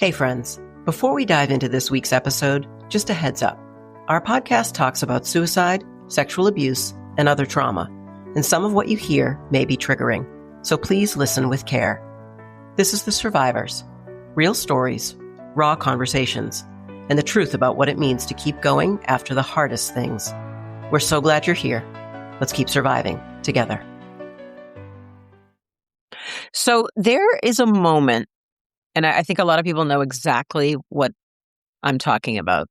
Hey friends, before we dive into this week's episode, just a heads up. Our podcast talks about suicide, sexual abuse, and other trauma, and some of what you hear may be triggering, so please listen with care. This is The Survivors, real stories, raw conversations, and the truth about what it means to keep going after the hardest things. We're so glad you're here. Let's keep surviving together. So there is a moment, and I think a lot of people know exactly what I'm talking about,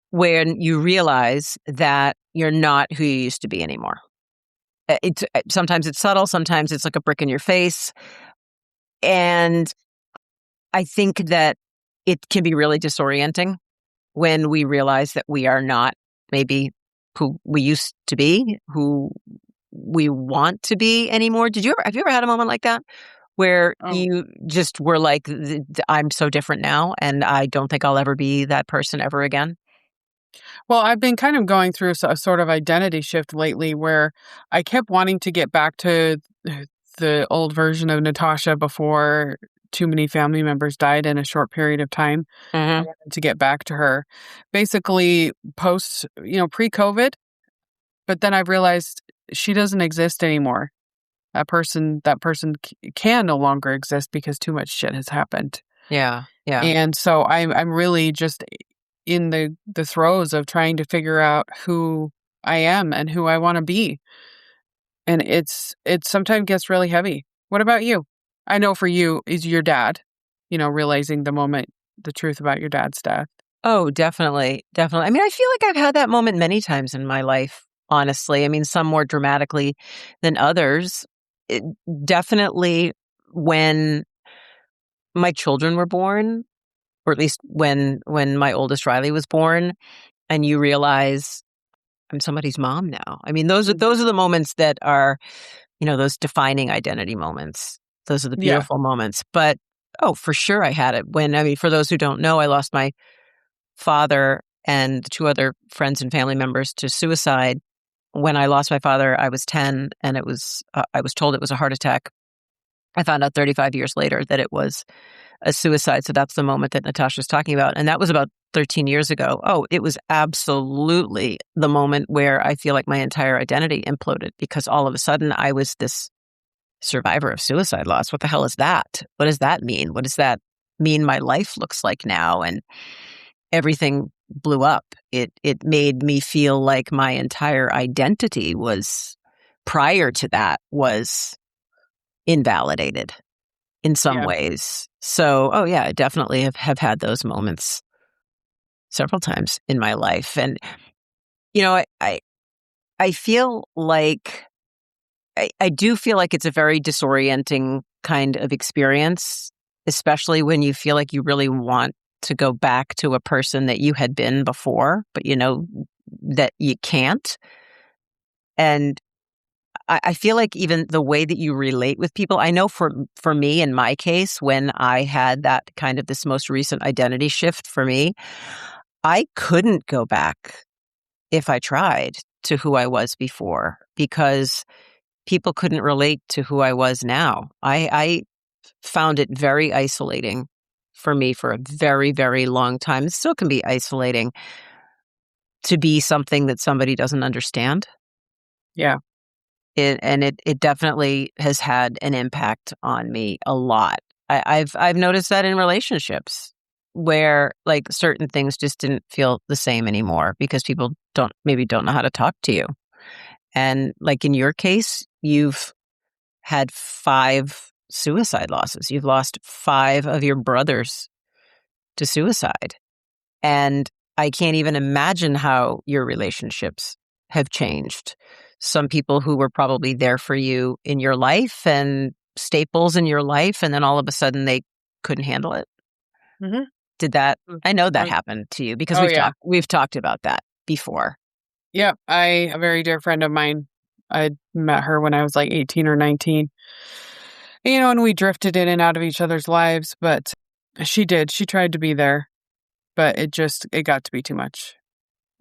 when you realize that you're not who you used to be anymore. Sometimes it's subtle, sometimes it's like a brick in your face. And I think that it can be really disorienting when we realize that we are not maybe who we used to be, who we want to be anymore. Have you ever had a moment like that? Where you just were like, I'm so different now, and I don't think I'll ever be that person ever again? Well, I've been kind of going through a sort of identity shift lately where I kept wanting to get back to the old version of Natasha before too many family members died in a short period of time. I wanted to get back to her. Basically, pre-COVID, but then I've realized she doesn't exist anymore. That person can no longer exist because too much shit has happened. Yeah. And so I'm really just in the throes of trying to figure out who I am and who I want to be. And it sometimes gets really heavy. What about you? I know for you is your dad, realizing the truth about your dad's death. Oh, definitely. Definitely. I mean, I feel like I've had that moment many times in my life, honestly. I mean, some more dramatically than others. Definitely when my children were born, or at least when my oldest Riley was born, and you realize I'm somebody's mom now. I mean, those are the moments that are, those defining identity moments. Those are the beautiful moments. But for sure I had it for those who don't know, I lost my father and two other friends and family members to suicide. When I lost my father, I was 10, and I was told it was a heart attack. I found out 35 years later that it was a suicide. So that's the moment that Natasha's talking about. And that was about 13 years ago. Oh, it was absolutely the moment where I feel like my entire identity imploded, because all of a sudden I was this survivor of suicide loss. What the hell is that? What does that mean? What does that mean my life looks like now? And everything blew up. It made me feel like my entire identity prior to that was invalidated in some ways. So, I definitely have had those moments several times in my life. And, I feel like, I do feel like it's a very disorienting kind of experience, especially when you feel like you really want to go back to a person that you had been before, but that you can't. And I feel like even the way that you relate with people, I know for me, in my case, when I had that kind of this most recent identity shift for me, I couldn't go back if I tried to who I was before, because people couldn't relate to who I was now. I found it very isolating for me for a very, very long time. It still can be isolating to be something that somebody doesn't understand. Yeah. It definitely has had an impact on me a lot. I've noticed that in relationships where like certain things just didn't feel the same anymore because people don't know how to talk to you. And like in your case, you've had 5 suicide losses. You've lost 5 of your brothers to suicide. And I can't even imagine how your relationships have changed. Some people who were probably there for you in your life and staples in your life, and then all of a sudden they couldn't handle it. Mm-hmm. Did that? I know that happened to you because we've talked about that before. Yeah, a very dear friend of mine, I met her when I was like 18 or 19. And we drifted in and out of each other's lives, but she tried to be there, but it got to be too much.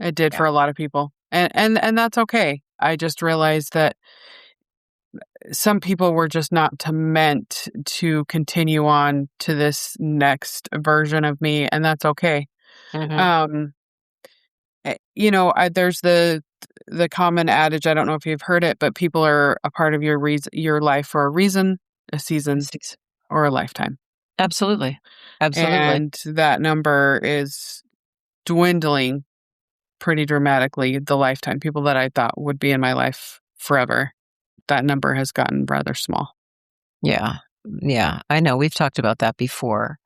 It did for a lot of people. And that's okay. I just realized that some people were just not meant to continue on to this next version of me, and that's okay. Mhm. Um, there's the common adage, I don't know if you've heard it, but people are a part of your life for a reason, a season, Six. or a lifetime. Absolutely. Absolutely. And that number is dwindling pretty dramatically. The lifetime, people that I thought would be in my life forever, that number has gotten rather small. Yeah. Yeah. I know. We've talked about that before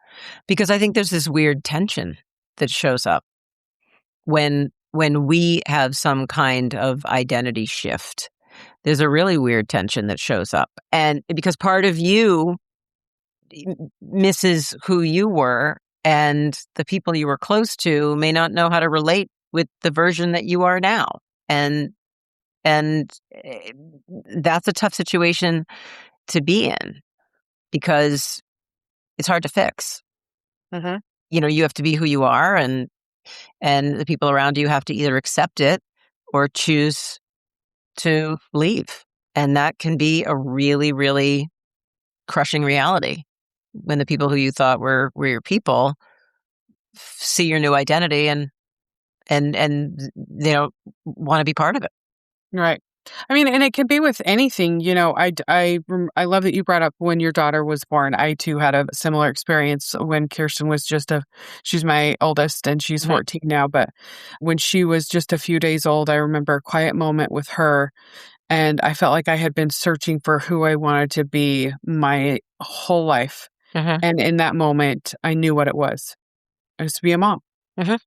because I think there's this weird tension that shows up when we have some kind of identity shift. There's a really weird tension that shows up. And because part of you misses who you were, and the people you were close to may not know how to relate with the version that you are now. And that's a tough situation to be in because it's hard to fix. Mhm. You have to be who you are, and the people around you have to either accept it or choose to leave. And that can be a really, really crushing reality when the people who you thought were your people see your new identity and they don't want to be part of it. Right. I mean, and it can be with anything, I love that you brought up when your daughter was born. I too had a similar experience when Kirsten was she's my oldest and she's Mhm. 14 now, but when she was just a few days old, I remember a quiet moment with her and I felt like I had been searching for who I wanted to be my whole life. Mhm. And in that moment, I knew what it was. It was to be a mom. Mhm.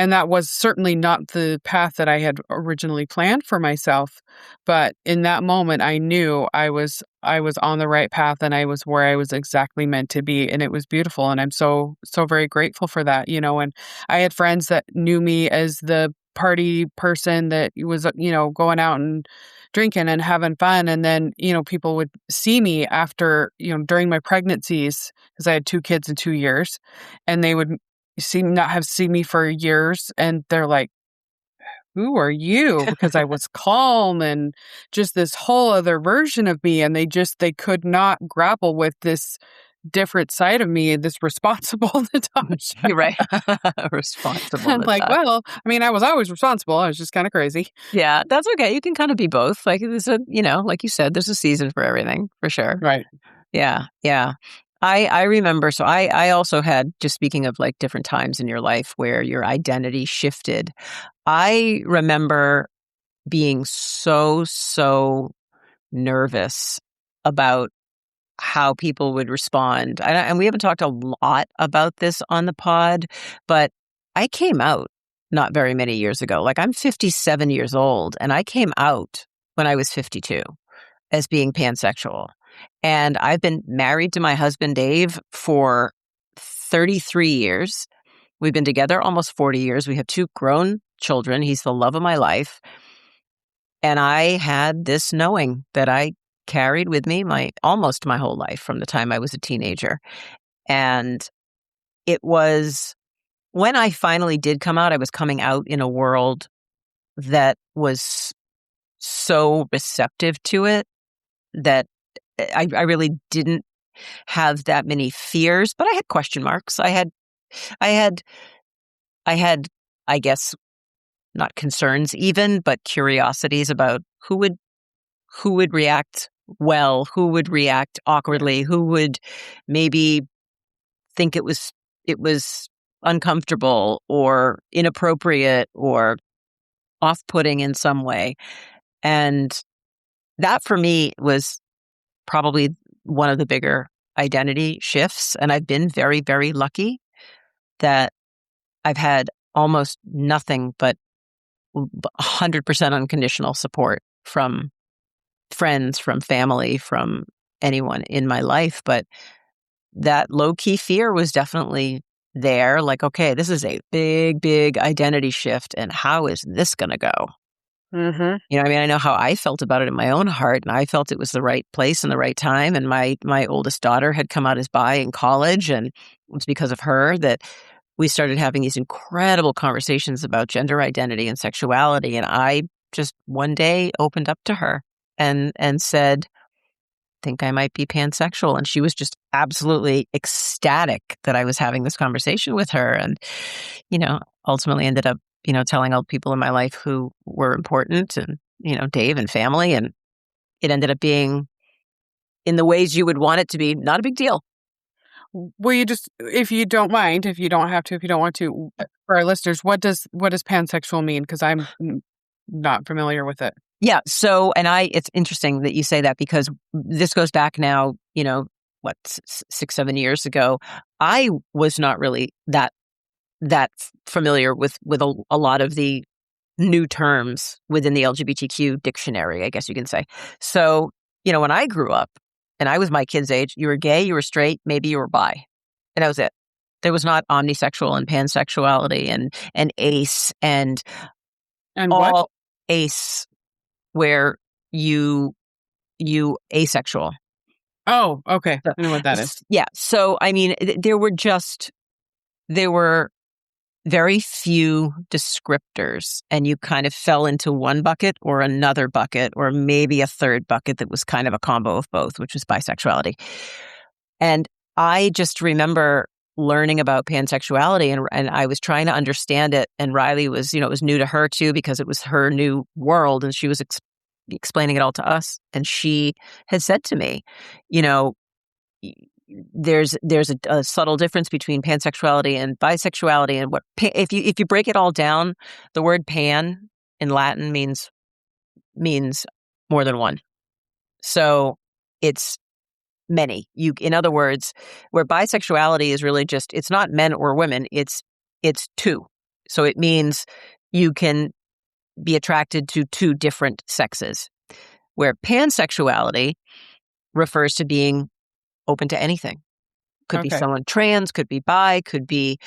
And that was certainly not the path that I had originally planned for myself, but in that moment, I knew I was on the right path and I was where I was exactly meant to be, and it was beautiful, and I'm so very grateful for that, and I had friends that knew me as the party person that was, going out and drinking and having fun, and then, people would see me after, during my pregnancies, because I had 2 kids in 2 years, and they would not have seen me for years, and they're like, "Who are you?" Because I was calm and just this whole other version of me, and they could not grapple with this different side of me, this responsible Natasha. You're right. Responsible I'm like, Natasha. "Well, I mean, I was always responsible, I was just kinda crazy." Yeah, that's okay. You can kind of be both. Like like you said, there's a season for everything, for sure. Right. Yeah, yeah. I remember. So I also had, just speaking of like different times in your life where your identity shifted. I remember being so nervous about how people would respond. And we haven't talked a lot about this on the pod, but I came out not very many years ago. Like, I'm 57 years old, and I came out when I was 52 as being pansexual. And I've been married to my husband, Dave, for 33 years. We've been together almost 40 years. We have 2 grown children. He's the love of my life. And I had this knowing that I carried with me almost my whole life from the time I was a teenager. And it was when I finally did come out, I was coming out in a world that was so receptive to it that I really didn't have that many fears, but I had question marks. I had, I had, I guess, not concerns even, but curiosities about who would react well, who would react awkwardly, who would maybe think it was uncomfortable or inappropriate or off-putting in some way. And that for me was probably one of the bigger identity shifts. And I've been very, very lucky that I've had almost nothing but 100% unconditional support from friends, from family, from anyone in my life. But that low key fear was definitely there. Like, okay, this is a big, big identity shift. And how is this going to go? Mhm. I know how I felt about it in my own heart, and I felt it was the right place and the right time. And my oldest daughter had come out as bi in college, and it was because of her that we started having these incredible conversations about gender identity and sexuality. And I just one day opened up to her and said, think I might be pansexual. And she was just absolutely ecstatic that I was having this conversation with her. And, ultimately ended up, telling all the people in my life who were important and, Dave and family. And it ended up being in the ways you would want it to be, not a big deal. Will you just, if you don't mind, if you don't have to, if you don't want to, for our listeners, what does pansexual mean? Because I'm not familiar with it. Yeah. So, it's interesting that you say that because this goes back now, 6-7 years ago. I was not really that familiar with a lot of the new terms within the LGBTQ dictionary, I guess you can say. So, when I grew up and I was my kid's age, you were gay, you were straight, maybe you were bi. And that was it. There was not omnisexual and pansexuality and ace and what? all ace where you asexual. Oh, okay. So, I know what that is. Yeah. So, there were very few descriptors, and you kind of fell into one bucket or another bucket or maybe a third bucket that was kind of a combo of both, which was bisexuality. And I just remember learning about pansexuality and I was trying to understand it. And Riley was, it was new to her too, because it was her new world and she was explaining it all to us. And she had said to me, there's a subtle difference between pansexuality and bisexuality, and if you break it all down, the word pan in Latin means more than one. So it's many. In other words, where bisexuality is really just, it's not men or women, it's two. So it means you can be attracted to two different sexes. Where pansexuality refers to being open to anything. Could be someone trans, could be bi, could be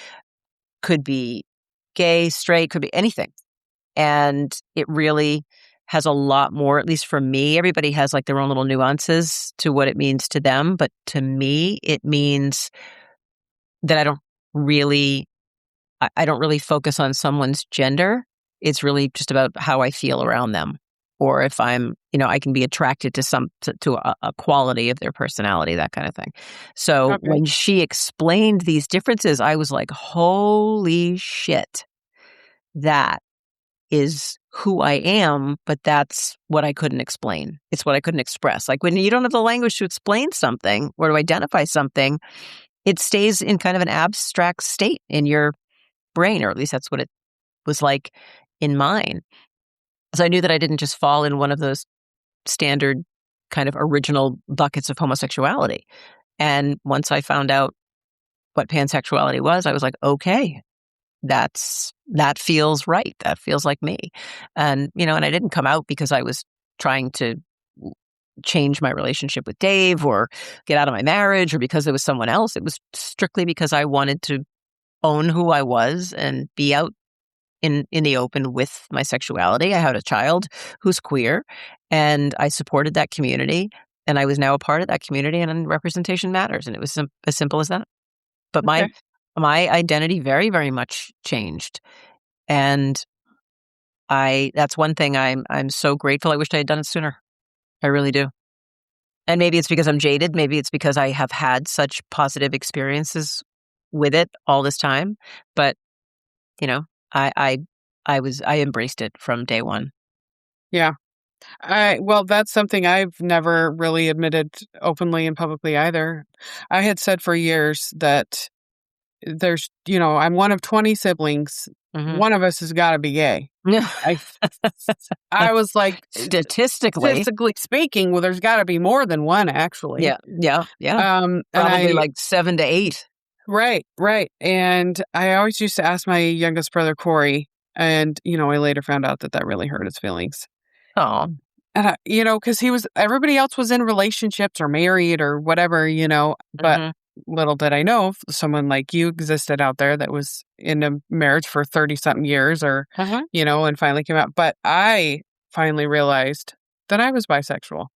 gay, straight, could be anything. And it really has a lot more, at least for me. Everybody has like their own little nuances to what it means to them. But to me, it means that I don't really focus on someone's gender. It's really just about how I feel around them. Or if I'm, I can be attracted to a quality of their personality, that kind of thing. So when she explained these differences, I was like, holy shit, that is who I am, but that's what I couldn't explain. It's what I couldn't express. Like when you don't have the language to explain something or to identify something, it stays in kind of an abstract state in your brain, or at least that's what it was like in mine. So I knew that I didn't just fall in one of those standard kind of original buckets of homosexuality. And once I found out what pansexuality was, I was like, okay, that feels right. That feels like me. And, and I didn't come out because I was trying to change my relationship with Dave or get out of my marriage or because there was someone else. It was strictly because I wanted to own who I was and be out in the open with my sexuality. I had a child who's queer and I supported that community and I was now a part of that community and representation matters. And it was as simple as that. But my identity very, very much changed. And that's one thing I'm so grateful. I wished I had done it sooner. I really do. And maybe it's because I'm jaded. Maybe it's because I have had such positive experiences with it all this time. But, I embraced it from day one. Yeah. Well, that's something I've never really admitted openly and publicly either. I had said for years that there's, I'm one of 20 siblings. Mm-hmm. One of us has got to be gay. I was like, statistically speaking, well, there's got to be more than one, actually. Yeah. Probably like 7 to 8. Right. And I always used to ask my youngest brother, Corey, and, I later found out that really hurt his feelings. Oh. And, because everybody else was in relationships or married or whatever, but little did I know someone like you existed out there that was in a marriage for 30-something years or, and finally came out. But I finally realized that I was bisexual.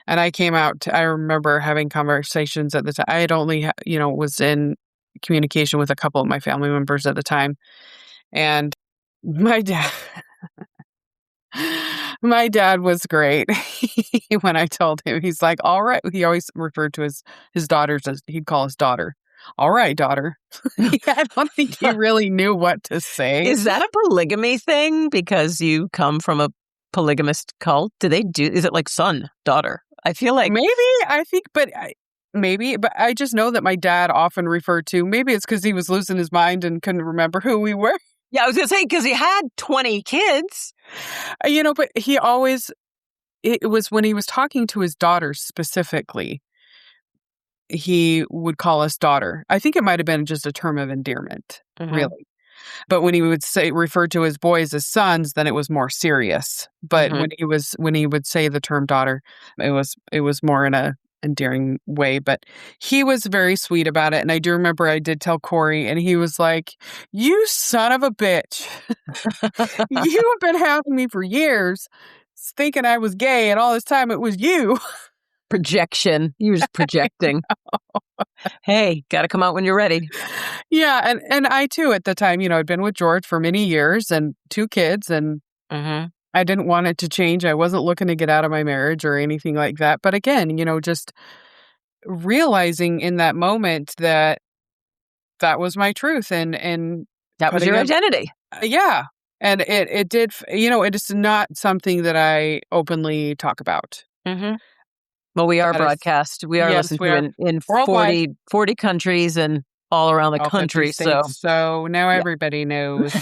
And I came out, I remember having conversations at the time. I had only, was in communication with a couple of my family members at the time. And my dad, My dad was great. When I told him, he's like, "All right." He always referred to his daughters as he'd call his daughter, "All right, daughter." I don't think he really knew what to say. Is that a polygamy thing because you come from a polygamist cult? Is it like son, daughter? I feel like Maybe, I think, maybe, but I just know that my dad often referred to, maybe it's because he was losing his mind and couldn't remember who we were. yeah, I was going to say because he had 20 kids. But he always, it was when he was talking to his daughters specifically, he would call us daughter. I think it might have been just a term of endearment, Mhm. really. But when he would refer to his boys as sons, then it was more serious. But Mhm. when he would say the term daughter, it was more in a endearing way. But he was very sweet about it. And I do remember I did tell Corey, and he was like, "You son of a bitch. You have been having me for years thinking I was gay, and all this time it was you." Projection. You were just projecting. Hey, got to come out when you're ready. Yeah, and I too at the time, I'd been with George for many years and 2 kids, and Mhm. I didn't want it to change. I wasn't looking to get out of my marriage or anything like that. But again, just realizing in that moment that that was my truth and That was putting your it, identity. yeah. And it did, it is not something that I openly talk about. Mhm. Well, we are That is, broadcast. We are yes, listened we to are in worldwide, 40 countries and all around the all 50 country. So, states. So now yeah. everybody knows.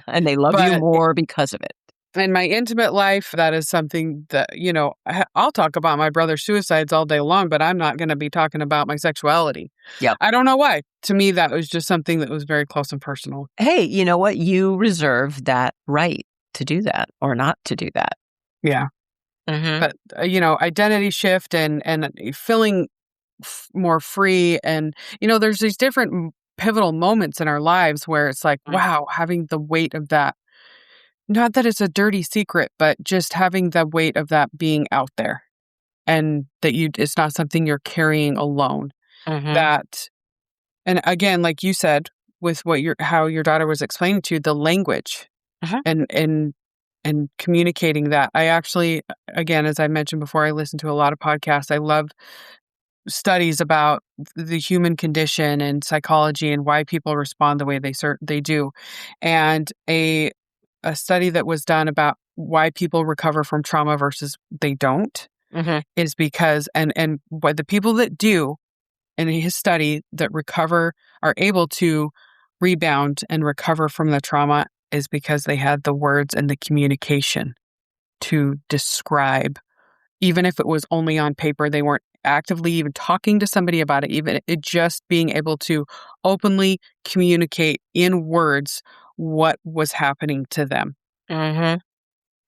And they love you But more because of it. in my intimate life, that is something that, I'll talk about my brother's suicides all day long, but I'm not going to be talking about my sexuality. Yep. I don't know why. To me, that was just something that was very close and personal. Hey, you know what? You reserve that right to do that or not to do that. Yeah. Mhm. But, identity shift and feeling more free. And, there's these different pivotal moments in our lives where it's like, Mm. wow, having the weight of that. Not that it's a dirty secret, but just having the weight of that being out there. And that it's not something you're carrying alone. Mhm. That, and again, like you said, with how your daughter was explaining to you, the language Mhm. and communicating that. I actually, again, as I mentioned before, I listen to a lot of podcasts. I love studies about the human condition and psychology and why people respond the way they do. And a study that was done about why people recover from trauma versus they don't Mhm. is because and what the people that do in his study that recover are able to rebound and recover from the trauma is because they had the words and the communication to describe, even if it was only on paper, they weren't actively even talking to somebody about it, even it just being able to openly communicate in words what was happening to them. Mhm.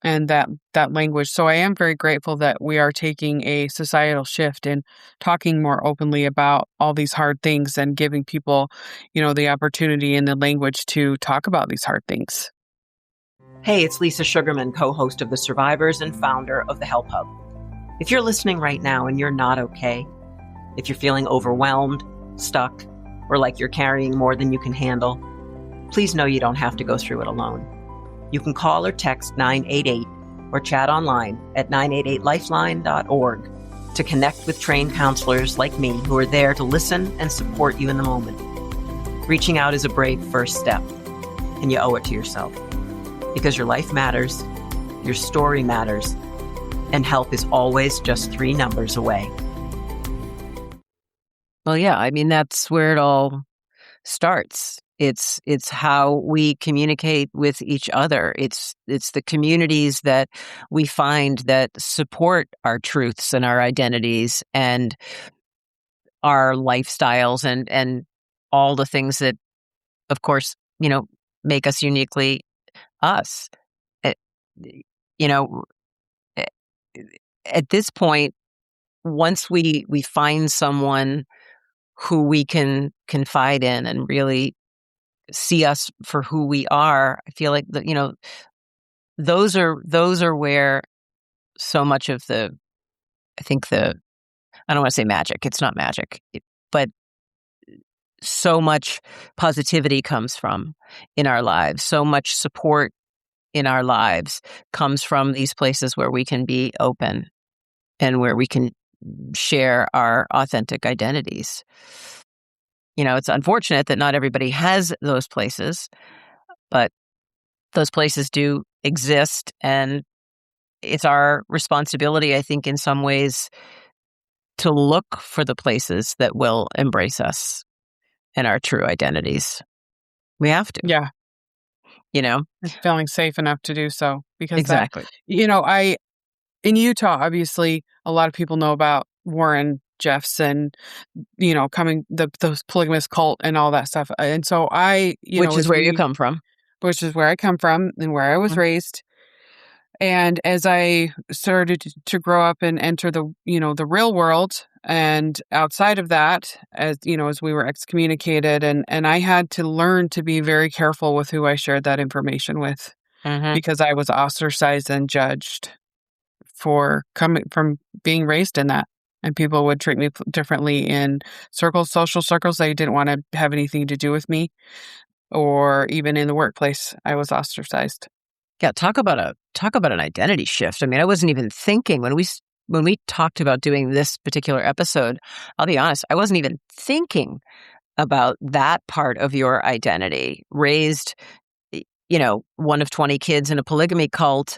And that language. So I am very grateful that we are taking a societal shift in talking more openly about all these hard things and giving people, the opportunity and the language to talk about these hard things. Hey, it's Lisa Sugarman, co-host of The Survivors and founder of the HelpHUB. If you're listening right now and you're not okay, if you're feeling overwhelmed, stuck, or like you're carrying more than you can handle, please know you don't have to go through it alone. You can call or text 988 or chat online at 988lifeline.org to connect with trained counselors like me who are there to listen and support you in the moment. Reaching out is a brave first step, and you owe it to yourself. Because your life matters, your story matters, and help is always just 3 numbers away. Well, yeah, I mean, that's where it all starts. It's how we communicate with each other. It's the communities that we find that support our truths and our identities and our lifestyles and all the things that, of course, make us uniquely us. It, you know, a- at this point, once we find someone who we can confide in and really see us for who we are, I feel like those are where so much of I think I don't want to say magic. It's not magic, but so much positivity comes from in our lives. So much support in our lives comes from these places where we can be open and where we can share our authentic identities. It's unfortunate that not everybody has those places, but those places do exist. And it's our responsibility, I think, in some ways, to look for the places that will embrace us and our true identities. We have to, Yeah. you know? And feeling safe enough to do so. Because Exactly. in Utah, obviously, a lot of people know about Warren Jeffs, coming those polygamous cult and all that stuff. And so Which is where you come from. which is where I come from and where I was Mhm. raised. And as I started to grow up and enter the real world and outside of that, as we were excommunicated, and I had to learn to be very careful with who I shared that information with, Mhm. because I was ostracized and judged for coming from being raised in that. And people would treat me differently in social circles. They didn't want to have anything to do with me, or even in the workplace, I was ostracized. Yeah, talk about an identity shift. I mean, I wasn't even thinking when we talked about doing this particular episode, I'll be honest, I wasn't even thinking about that part of your identity. Raised, one of 20 kids in a polygamy cult,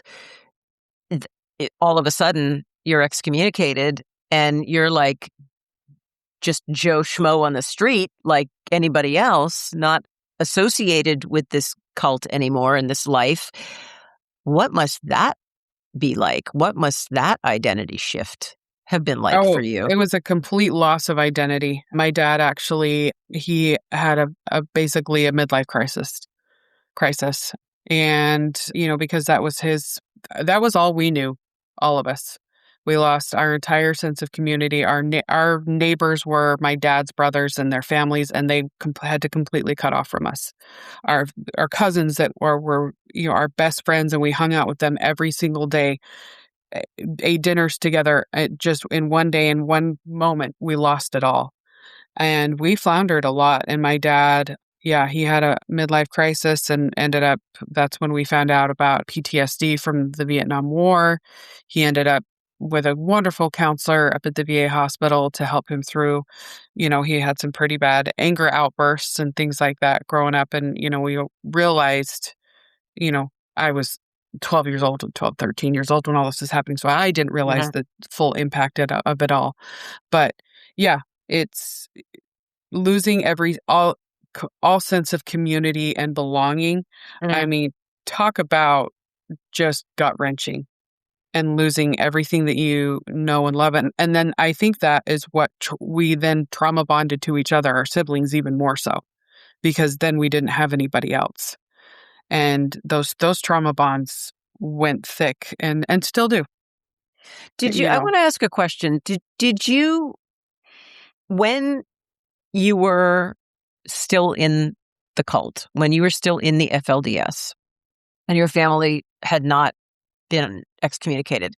all of a sudden you're excommunicated and you're like just Joe Schmo on the street like anybody else, not associated with this cult anymore in this life. What must that be like? What must that identity shift have been like for Oh, you? it was a complete loss of identity. My dad actually, he had basically a midlife crisis. And, because that was all we knew, all of us. We lost our entire sense of community. Our neighbors were my dad's brothers and their families, and they had to completely cut off from us. Our our cousins that were our best friends, and we hung out with them every single day, ate dinners together. Just in one day, in one moment, we lost it all. And we floundered a lot. And my dad, yeah, he had a midlife crisis and that's when we found out about PTSD from the Vietnam War. He ended up with a wonderful counselor up at the VA hospital to help him through. He had some pretty bad anger outbursts and things like that growing up. And, we realized, I was 13 years old when all this was happening. So I didn't realize Mhm, the full impact of it all. But yeah, it's losing all sense of community and belonging. I mhm. mean, talk about just gut-wrenching and losing everything that you know and love. And then I think that is what we then trauma bonded to each other, our siblings, even more so, because then we didn't have anybody else. And those trauma bonds went thick and still do, I want to ask a question. Did you, when you were still in the cult, when you were still in the FLDS and your family had not been excommunicated,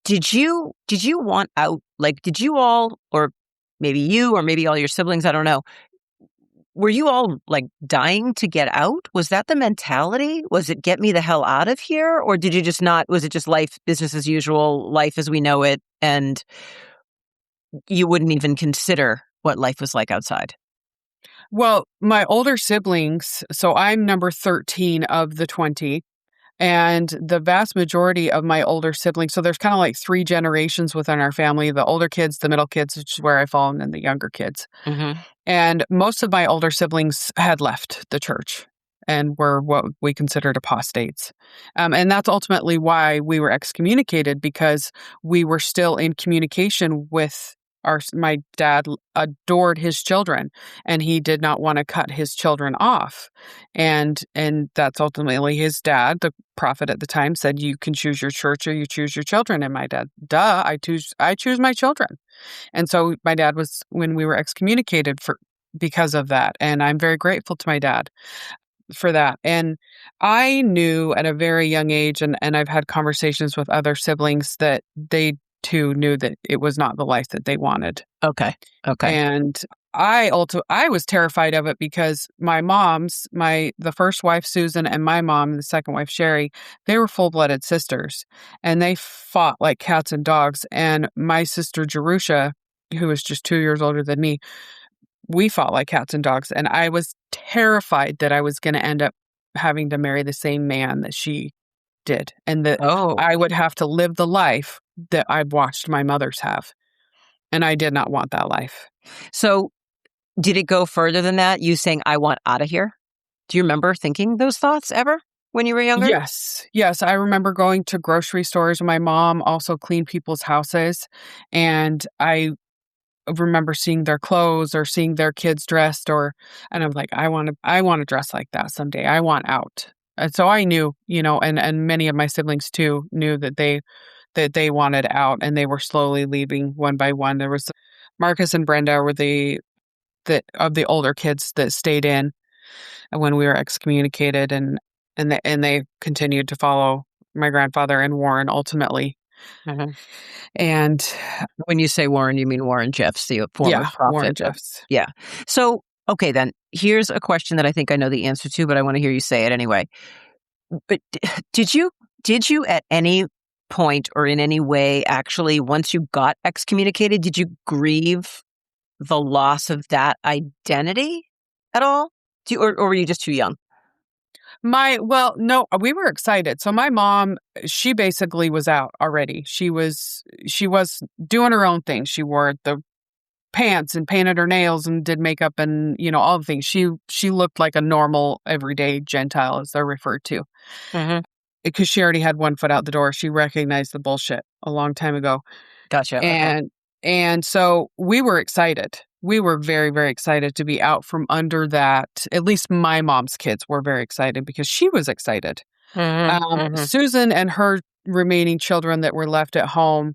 did you want out? Like, did you all, or maybe you, or maybe all your siblings, I don't know, were you all like dying to get out? Was that the mentality? Was it get me the hell out of here? Or did you just not, was it just life, business as usual, life as we know it, and you wouldn't even consider what life was like outside? Well, my older siblings, so I'm number 13 of the 20. And the vast majority of my older siblings, so there's kind of like three generations within our family: the older kids, the middle kids, which is where I fall, and then the younger kids. Mhm. And most of my older siblings had left the church and were what we considered apostates. And that's ultimately why we were excommunicated, because we were still in communication with my dad adored his children, and he did not want to cut his children off. And that's ultimately his dad, the prophet at the time, said, you can choose your church or you choose your children. And my dad, duh, I choose my children. And so my dad was, when we were excommunicated because of that. And I'm very grateful to my dad for that. And I knew at a very young age, and I've had conversations with other siblings, that they too knew that it was not the life that they wanted. Okay. Okay. And I was terrified of it because the first wife Susan and my mom, the second wife Sherry, they were full-blooded sisters, and they fought like cats and dogs. And my sister Jerusha, who was just 2 years older than me, we fought like cats and dogs. And I was terrified that I was going to end up having to marry the same man that she did, and that Oh, I would have to live the life that I've watched my mothers have. And I did not want that life. so did it go further than that? You saying, I want out of here? Do you remember thinking those thoughts ever when you were younger? Yes. Yes. I remember going to grocery stores. My mom also cleaned people's houses. And I remember seeing their clothes or seeing their kids dressed, and I'm like, I want to dress like that someday. I want out. And so I knew, and many of my siblings too knew that they wanted out, and they were slowly leaving one by one. There was Marcus and Brenda were of the older kids that stayed in when we were excommunicated, and they continued to follow my grandfather and Warren ultimately. Mhm. And When you say Warren, you mean Warren Jeffs, the former yeah, Warren prophet. Jeffs. Yeah. So, okay, then here's a question that I think I know the answer to, but I want to hear you say it anyway. But did you at any point or in any way actually, once you got excommunicated, did you grieve the loss of that identity at all? Or were you just too young? No, we were excited. So my mom, she basically was out already. She was doing her own thing. She wore the pants and painted her nails and did makeup and, all the things. She looked like a normal everyday Gentile, as they're referred to, Hmm. because she already had one foot out the door. She recognized the bullshit a long time ago. Gotcha. Okay. And so we were excited. We were very, very excited to be out from under that. At least my mom's kids were very excited because she was excited. Hmm. Hmm. Susan and her remaining children that were left at home,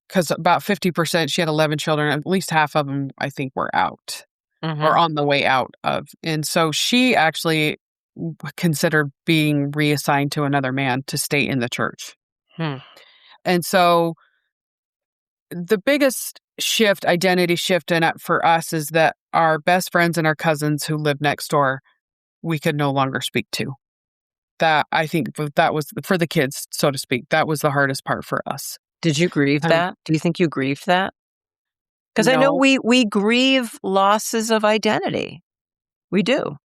because about 50%, she had 11 children, at least half of them, I think, were out or Hmm. on the way out of. And so she actually considered being reassigned to another man to stay in the church. Hmm. And so the biggest identity shift in it for us, is that our best friends and our cousins who lived next door, we could no longer speak to. That, I think, that was for the kids, so to speak. That was the hardest part for us. Did you grieve Um, that? Do you think you grieved that? Because I know no, we grieve losses of identity. We do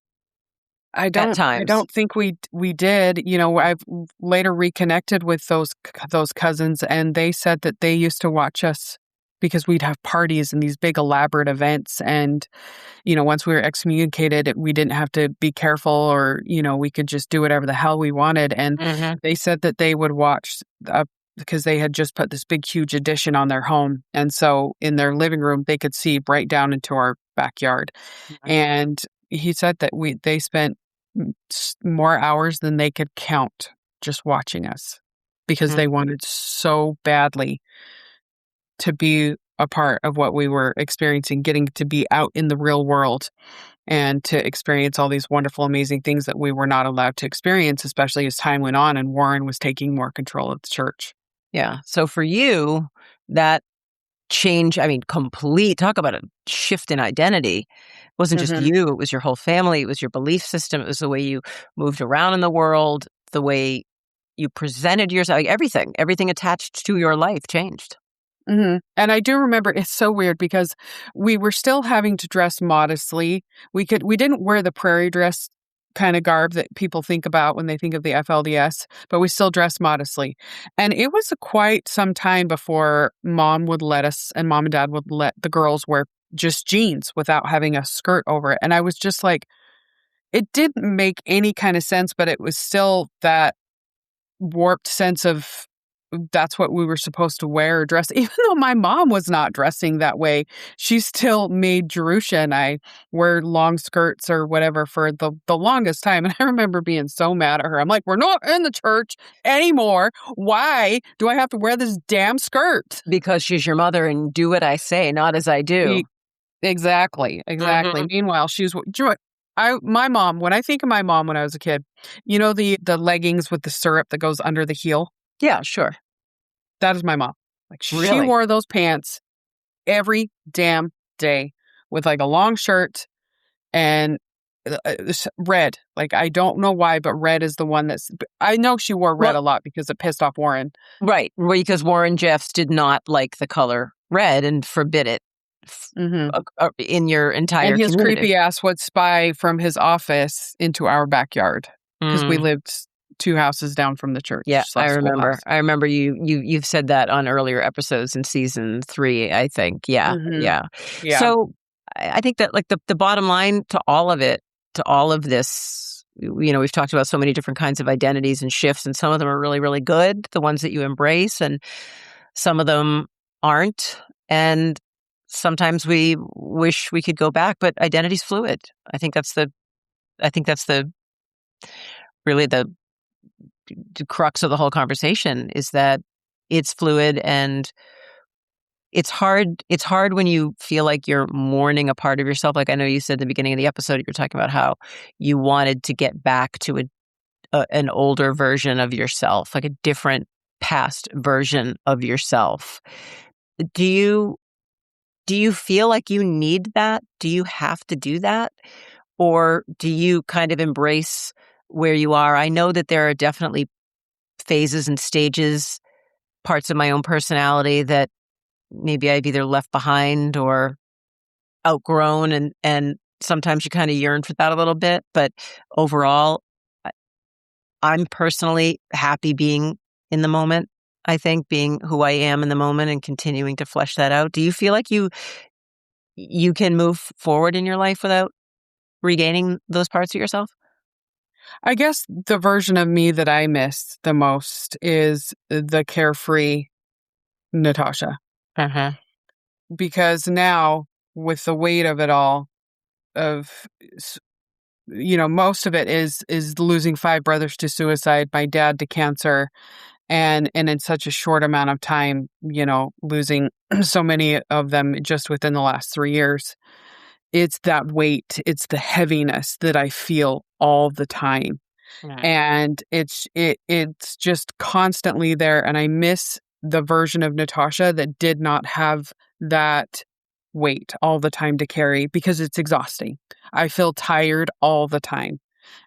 at I times. don't think we did. I've later reconnected with those cousins, and they said that they used to watch us because we'd have parties and these big elaborate events. And once we were excommunicated, we didn't have to be careful, or we could just do whatever the hell we wanted. And Hmm. they said that they would watch, because they had just put this big, huge addition on their home, and so in their living room they could see right down into our backyard. And he said that they spent more hours than they could count just watching us, because they wanted so badly to be a part of what we were experiencing, getting to be out in the real world and to experience all these wonderful, amazing things that we were not allowed to experience, especially as time went on and Warren was taking more control of the church. Yeah. So for you, that change, I mean, talk about a shift in identity. It wasn't just Hmm. you, it was your whole family, it was your belief system, it was the way you moved around in the world, the way you presented yourself, like everything attached to your life changed. And I do remember, it's so weird because we were still having to dress modestly. We didn't wear the prairie dress kind of garb that people think about when they think of the FLDS, but we still dressed modestly. And it was quite some time before mom would let us, and mom and dad would let the girls wear just jeans without having a skirt over it. And I was just like, it didn't make any kind of sense, but it was still that warped sense of that's what we were supposed to wear or dress. Even though my mom was not dressing that way, she still made Jerusha and I wear long skirts or whatever for the longest time. And I remember being so mad at her. I'm like, we're not in the church anymore. Why do I have to wear this damn skirt? Because she's your mother and do what I say, not as I do. E- exactly. Exactly. Hmm. Meanwhile, my mom, when I think of my mom when I was a kid, the leggings with the syrup that goes under the heel? Yeah, sure. That is my mom. Like, she Really? wore those pants every damn day with like a long shirt and red. Like, I don't know why, but red is the one I know she wore red Well, a lot because it pissed off Warren. right. Well, because Warren Jeffs did not like the color red and forbid it Hmm. in your And entire his community. creepy ass would spy from his office into our backyard because we Mm, lived 2 houses down from the yeah, church I slash remember. schoolhouse. I remember you've said that on earlier episodes in season 3, I think. Yeah, Hmm. yeah. Yeah. So I think that like the bottom line to all of it, to all of this, we've talked about so many different kinds of identities and shifts, and some of them are really, really good, the ones that you embrace, and some of them aren't. And sometimes we wish we could go back, but identity's fluid. I think that's the really the crux of the whole conversation is that it's fluid, and it's hard when you feel like you're mourning a part of yourself. Like I know you said at the beginning of the episode, you were talking about how you wanted to get back to an older version of yourself, like a different past version of yourself. Do you do you feel like you need that? Do you have to do that? Or do you kind of embrace where you are? I know that there are definitely phases and stages, parts of my own personality that maybe I've either left behind or outgrown, and sometimes you kind of yearn for that a little bit, but overall, I I'm personally happy being in the moment. I think being who I am in the moment and continuing to flesh that out. Do you feel like you can move forward in your life without regaining those parts of yourself? I guess the version of me that I miss the most is the carefree Natasha. Uh-huh. Because now, with the weight of it all, of most of it is losing 5 brothers to suicide, my dad to cancer, and in such a short amount of time, losing so many of them just within the last 3 years. It's that weight, it's the heaviness that I feel all the time. Right. And it's just constantly there, and I miss the version of Natasha that did not have that weight all the time to carry because it's exhausting. I feel tired all the time.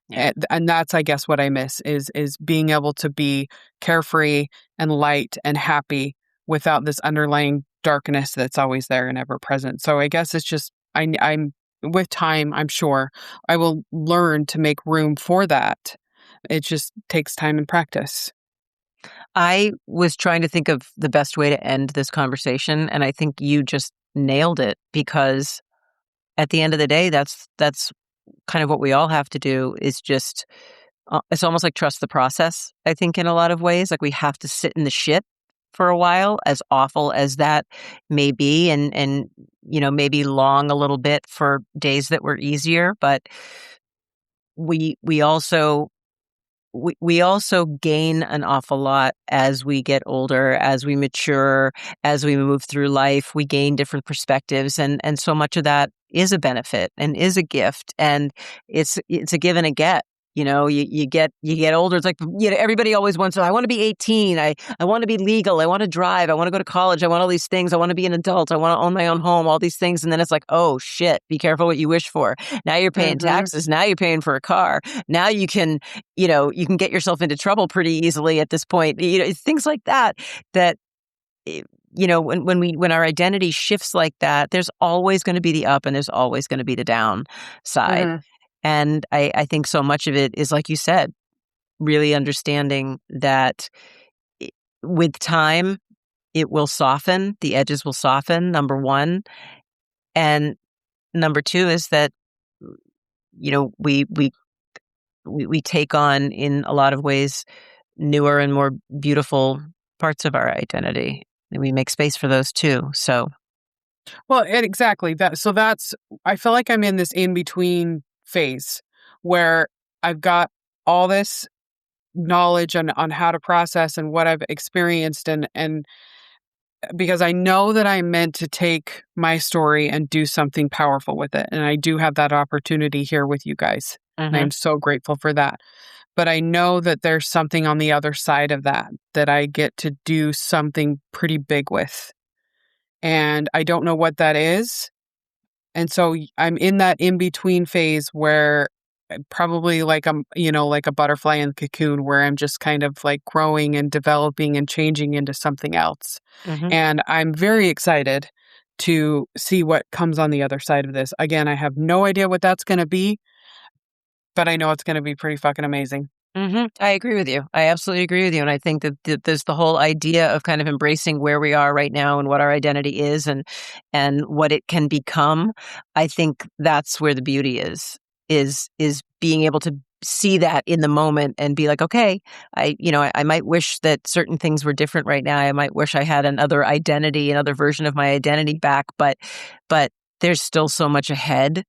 Yeah. And that's, I guess, what I miss is being able to be carefree and light and happy without this underlying darkness that's always there and ever present. So I guess it's just I'm with time, I'm sure I will learn to make room for that. It just takes time and practice. I was trying to think of the best way to end this conversation, and I think you just nailed it because at the end of the day, that's kind of what we all have to do is just it's almost like trust the process, I think, in a lot of ways. Like we have to sit in the shit for a while, as awful as that may be, and maybe long a little bit for days that were easier, but we also we also gain an awful lot as we get older, as we mature, as we move through life. We gain different perspectives, and so much of that is a benefit and is a gift, and it's a give and a get. You get older. It's like everybody always wants. I want to be 18. I want to be legal. I want to drive. I want to go to college. I want all these things. I want to be an adult. I want to own my own home. All these things, and then it's like, oh shit! Be careful what you wish for. Now you're paying Mhm. taxes. Now you're paying for a car. Now you can get yourself into trouble pretty easily at this point. Things like that, that, eh, when our identity shifts like that, there's always going to be the up and there's always going to be the down side. Mhm. And I think so much of it is, like you said, really understanding that i- with time, it will soften, the edges will soften, number one. And number two is that, we take on, in a lot of ways, newer and more beautiful parts of our identity, and we make space for those too. So, Well, exactly that. So that's I feel like I'm in this in between phase where I've got all this knowledge on how to process and what I've experienced, and because I know that I'm meant to take my story and do something powerful with it. And I do have that opportunity here with you guys. And mhm. I'm so grateful for that. But I know that there's something on the other side of that I get to do something pretty big with. And I don't know what that is, And so I'm in that in-between phase where probably like I'm, like a butterfly in the cocoon where I'm just kind of like growing and developing and changing into something else. Mm-hmm. And I'm very excited to see what comes on the other side of this. Again, I have no idea what that's going to be, but I know it's going to be pretty fucking amazing. Mm-hmm. I agree with you. I absolutely agree with you. And I think that there's the whole idea of kind of embracing where we are right now and what our identity is and what it can become. I think that's where the beauty is being able to see that in the moment and be like, okay, I might wish that certain things were different right now. I might wish I had another identity, another version of my identity back, but there's still so much ahead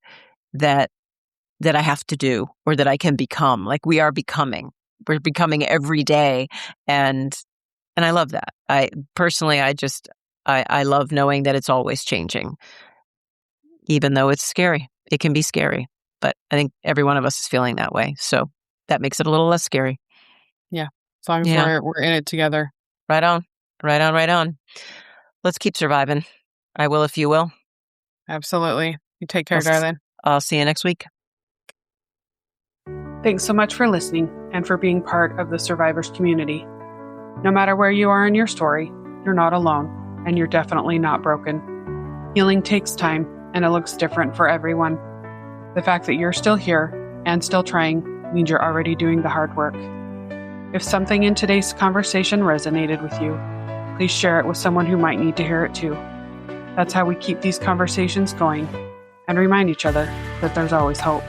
that I have to do or that I can become. Like we are becoming. We're becoming every day. And I love that. I personally, I love knowing that it's always changing. Even though it's scary. It can be scary. But I think every one of us is feeling that way. So that makes it a little less scary. Yeah. As long as we're in it together. Right on. Right on, right on. Let's keep surviving. I will if you will. Absolutely. You take care, darling. I'll see you next week. Thanks so much for listening and for being part of the survivors community. No matter where you are in your story, you're not alone, and you're definitely not broken. Healing takes time, and it looks different for everyone. The fact that you're still here and still trying means you're already doing the hard work. If something in today's conversation resonated with you, please share it with someone who might need to hear it too. That's how we keep these conversations going and remind each other that there's always hope.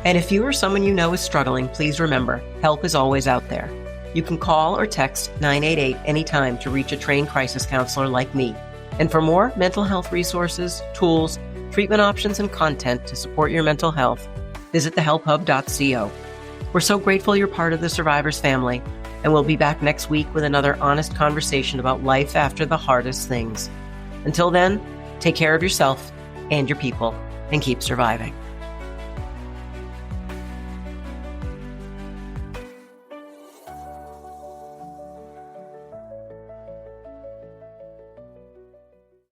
And if you or someone you know is struggling, please remember, help is always out there. You can call or text 988 anytime to reach a trained crisis counselor like me. And for more mental health resources, tools, treatment options, and content to support your mental health, visit thehelphub.co. We're so grateful you're part of the Survivors family, and we'll be back next week with another honest conversation about life after the hardest things. Until then, take care of yourself and your people, and keep surviving.